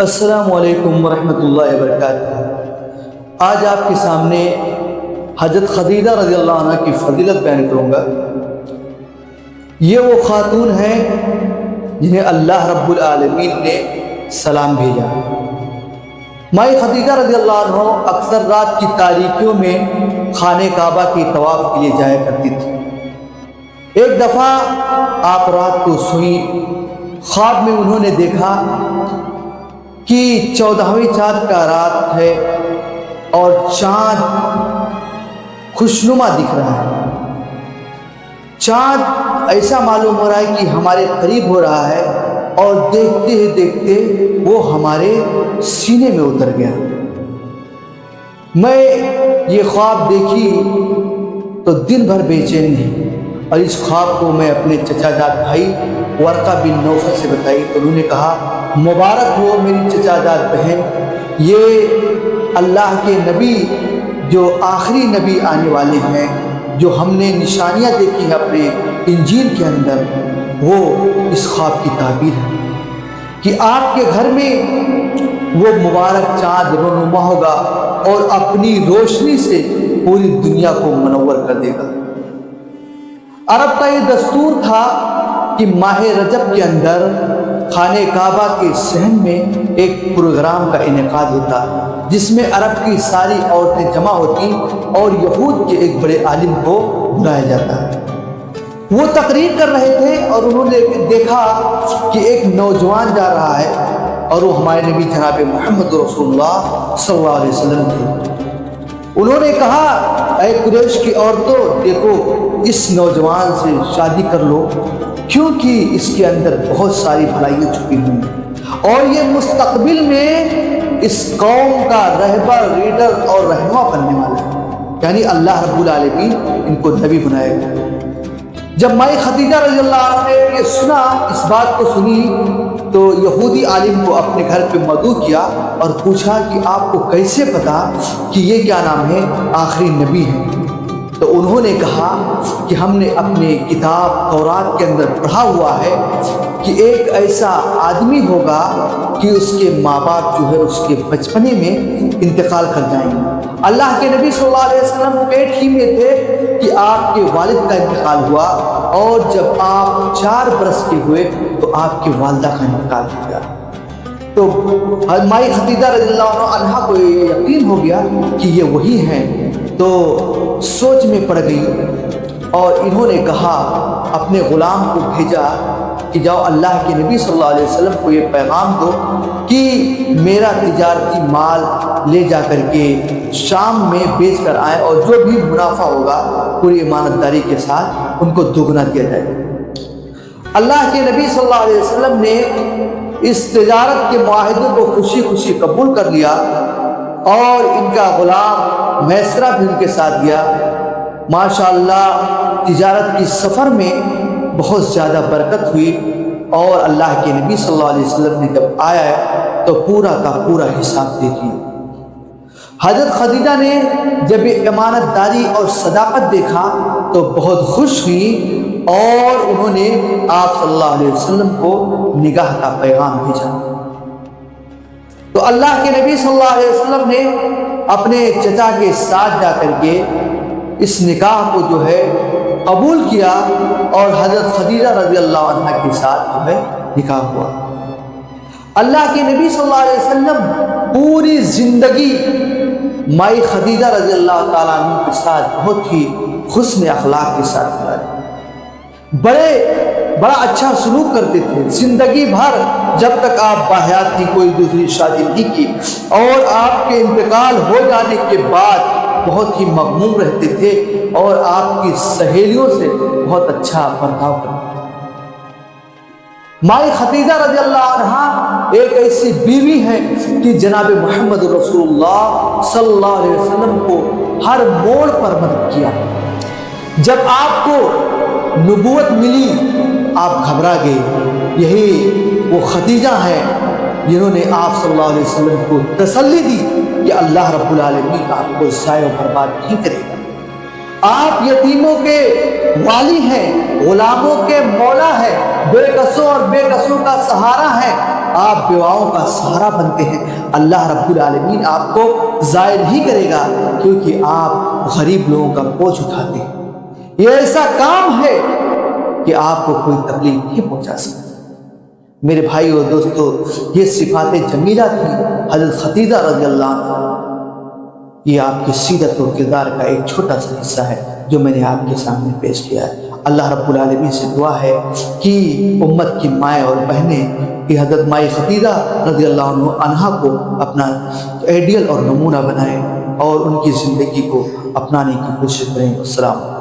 السلام علیکم ورحمۃ اللہ وبرکاتہ۔ آج آپ کے سامنے حضرت خدیجہ رضی اللہ عنہ کی فضیلت بیان کروں گا۔ یہ وہ خاتون ہیں جنہیں اللہ رب العالمین نے سلام بھیجا۔ مائی خدیجہ رضی اللہ عنہ اکثر رات کی تاریکیوں میں خانہ کعبہ کی طواف کے لیے جایا کرتی تھی۔ ایک دفعہ آپ رات کو سوئیں، خواب میں انہوں نے دیکھا کہ 14ویں چاند کا رات ہے اور چاند خوشنما دکھ رہا ہے۔ چاند ایسا معلوم ہو رہا ہے کہ ہمارے قریب ہو رہا ہے اور دیکھتے ہی دیکھتے وہ ہمارے سینے میں اتر گیا۔ میں یہ خواب دیکھی تو دن بھر بے چین نہیں، اور اس خواب کو میں اپنے چچا جات بھائی ورقہ بن نوفل سے بتائی تو انہوں نے کہا، مبارک ہو میری چچا جات بہن، یہ اللہ کے نبی جو آخری نبی آنے والے ہیں، جو ہم نے نشانیاں دیکھی ہیں اپنے انجیل کے اندر، وہ اس خواب کی تعبیر ہے کہ آپ کے گھر میں وہ مبارک چاند رونما ہوگا اور اپنی روشنی سے پوری دنیا کو منور کر دے گا۔ عرب کا یہ دستور تھا کہ ماہ رجب کے اندر خانہ کعبہ کے صحن میں ایک پروگرام کا انعقاد ہوتا جس میں عرب کی ساری عورتیں جمع ہوتی اور یہود کے ایک بڑے عالم کو بلایا جاتا۔ وہ تقریر کر رہے تھے اور انہوں نے دیکھا کہ ایک نوجوان جا رہا ہے اور وہ ہمارے نبی جناب محمد رسول اللہ صلی اللہ علیہ وسلم تھے۔ انہوں نے کہا، اے قریش کی عورتوں، دیکھو اس نوجوان سے شادی کر لو، کیونکہ اس کے اندر بہت ساری بھلائیاں چھپی ہوئی ہیں اور یہ مستقبل میں اس قوم کا رہبر، لیڈر اور رہنما بننے والا ہے، یعنی اللہ رب العالمین ان کو نبی بنائے گا۔ جب مائی خدیجہ رضی اللہ عنہ نے یہ سنا، اس بات کو سنی، تو یہودی عالم کو اپنے گھر پہ مدعو کیا اور پوچھا کہ آپ کو کیسے پتا کہ یہ کیا نام ہے، آخری نبی ہے؟ تو انہوں نے کہا کہ ہم نے اپنے کتاب تورات کے اندر پڑھا ہوا ہے کہ ایک ایسا آدمی ہوگا کہ اس کے ماں باپ جو ہے اس کے بچپنے میں انتقال کر جائیں گے۔ اللہ کے نبی صلی اللہ علیہ وسلم پیٹ ہی میں تھے کہ آپ کے والد کا انتقال ہوا، اور جب آپ 4 برس کے ہوئے تو آپ کی والدہ کا انتقال ہو گیا۔ تو مائی خدیجہ رضی اللہ عنہ کو یہ یقین ہو گیا کہ یہ وہی ہیں، تو سوچ میں پڑ گئی اور انہوں نے کہا، اپنے غلام کو بھیجا کہ جاؤ اللہ کے نبی صلی اللہ علیہ وسلم کو یہ پیغام دو کہ میرا تجارتی مال لے جا کر کے شام میں بیچ کر آئیں اور جو بھی منافع ہوگا پوری امانتداری کے ساتھ ان کو دوگنا دیا جائے۔ اللہ کے نبی صلی اللہ علیہ وسلم نے اس تجارت کے معاہدے کو خوشی خوشی قبول کر لیا اور ان کا غلام میسرہ بھی ان کے ساتھ گیا۔ ماشاءاللہ تجارت کی سفر میں بہت زیادہ برکت ہوئی، اور اللہ کے نبی صلی اللہ علیہ وسلم نے جب آیا تو پورا کا پورا حساب دے دیا۔ حضرت خدیجہ نے جب یہ امانت داری اور صداقت دیکھا تو بہت خوش ہوئی، اور انہوں نے آپ صلی اللہ علیہ وسلم کو نکاح کا پیغام بھیجا۔ تو اللہ کے نبی صلی اللہ علیہ وسلم نے اپنے چچا کے ساتھ جا کر کے اس نکاح کو جو ہے قبول کیا، اور حضرت خدیجہ رضی اللہ عنہ کے ساتھ جو ہے نکاح ہوا۔ اللہ کے نبی صلی اللہ علیہ وسلم پوری زندگی مائی خدیجہ رضی اللہ تعالیٰ عنہ کے ساتھ بہت ہی حسن اخلاق کے ساتھ گزارے، بڑا اچھا سلوک کرتے تھے۔ زندگی بھر جب تک آپ باحیات تھی کوئی دوسری شادی نہیں کی، اور آپ کے انتقال ہو جانے کے بعد بہت ہی مغموم رہتے تھے اور آپ کی سہیلیوں سے بہت اچھا برتاؤ کرتے تھے۔ مائی خدیجہ رضی اللہ عنہ ایک ایسی بیوی ہے کہ جناب محمد رسول اللہ صلی اللہ علیہ وسلم کو ہر موڑ پر مدد کیا۔ جب آپ کو نبوت ملی آپ گھبرا گئے، یہی وہ خدیجہ ہیں جنہوں نے آپ صلی اللہ علیہ وسلم کو تسلی دی کہ اللہ رب العالمین آپ کو ضائع و برباد نہیں کرے گا۔ آپ یتیموں کے والی ہیں، غلاموں کے مولا ہیں، بے کسوں اور بے کسوں کا سہارا ہے، آپ بیواؤں کا سہارا بنتے ہیں، اللہ رب العالمین آپ کو ضائع نہیں کرے گا، کیونکہ آپ غریب لوگوں کا بوجھ اٹھاتے ہیں۔ یہ ایسا کام ہے کہ آپ کو کوئی تکلیف نہیں پہنچا سکتا۔ میرے بھائی اور دوستو، یہ صفات جمیلہ تھی حضرت خدیجہ رضی اللہ عنہ۔ یہ آپ کی سیرت اور کردار کا ایک چھوٹا سا حصہ ہے جو میں نے آپ کے سامنے پیش کیا ہے۔ اللہ رب العالمین سے دعا ہے کہ امت کی مائیں اور بہنیں کہ حضرت مائی خدیجہ رضی اللہ عنہا کو اپنا آئیڈیل اور نمونہ بنائیں اور ان کی زندگی کو اپنانے کی کوشش کریں۔ السلام۔